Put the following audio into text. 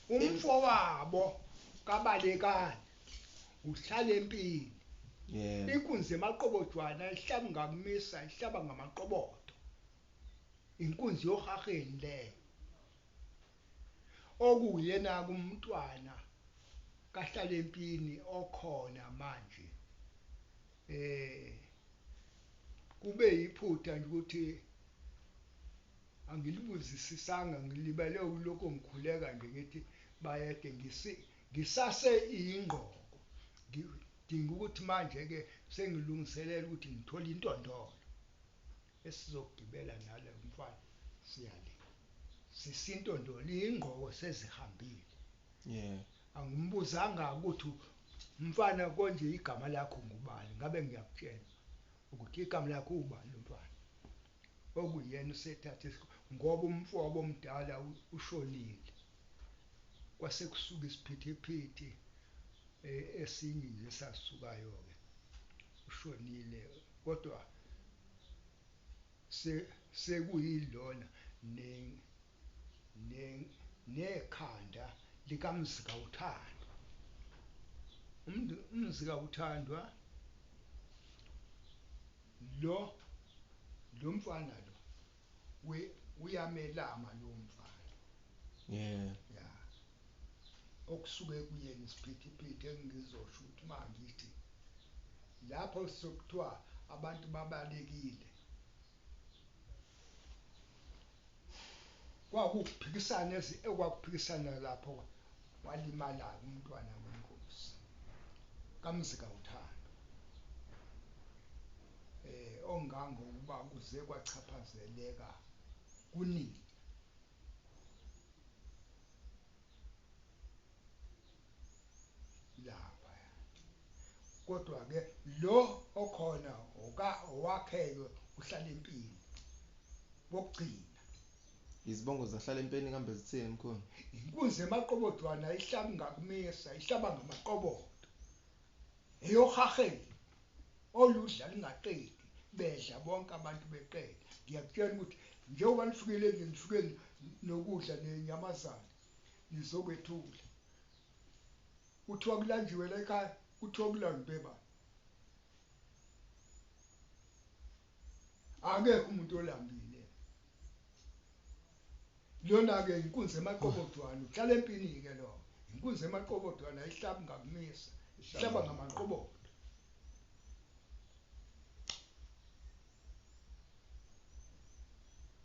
umfowabo kabalekani uhlala empini. Yeah. Inkunzi emaqobotwana ihlaba ngakumisa ihlaba ngamaqobodo. Inkunzi yohaheni leyo. Okuyena kumntwana kahlala empini okhona manje. Kube yiphutha nje ukuthi angilibuzisisanga ngilibele ulokho ngikhuleka nje ngithi bayede ngisase ingqoko. Ngidinga ukuthi manje ke sengilungiselela ukuthi ngithole intondolo esizogibela nalo mfana siyale. Sisintondolo ingqoko sezihambile. Yeah. Angimbuzanga ukuthi mfana konje igama lakho ngubani ngabe ngiyakutshela ukuthi igama lakho ubani mfana. Okuyena usethathe ngoba umfowabo omdala ushonile. Kwase kusuka isiphithiphithi esinye nje sasukayo ke ushonile kodwa sekuyilona nekhanda likaMzika uThandwa. Umzika uThandwa lo mfana lo uyamelama lo mfana. Yeah. Ya. Okusuke kuyena isiphithiphithi engizosho ukuthi mangithi lapho sokuthiwa abantu babalekile. Kwakuphikisana ekwakuphikisana lapho walimala umntwana wenkosi kaMzika uThandwa. Ongangokuba kuze kwachaphazeleka kunini. Lapha. Kodwa ke lo okhona owakheke uhlala empini. Bokugcina. Izibongo zahlala empeni kambe zithini mkhulu? Inkunzi emaqobodwana ihlaba ngakumisa ihlaba ngamaqobodo. Eyohaheni oludla lingaqedi bedla bonke abantu beqeda. Ngiyakutshela ukuthi njengoba nifikile nje nifike nokudla nenyamazana nizokwethula. Kuthiwa kulanjiwe la ekhaya kuthiwa kulanjwe bani? Akekho umuntu olambile. Lona ke inkunzi emaqobodwana uhlala empini ke lo. Inkunzi emaqobodwana ihlaba ngakumisa ihlaba ngamaqobodo.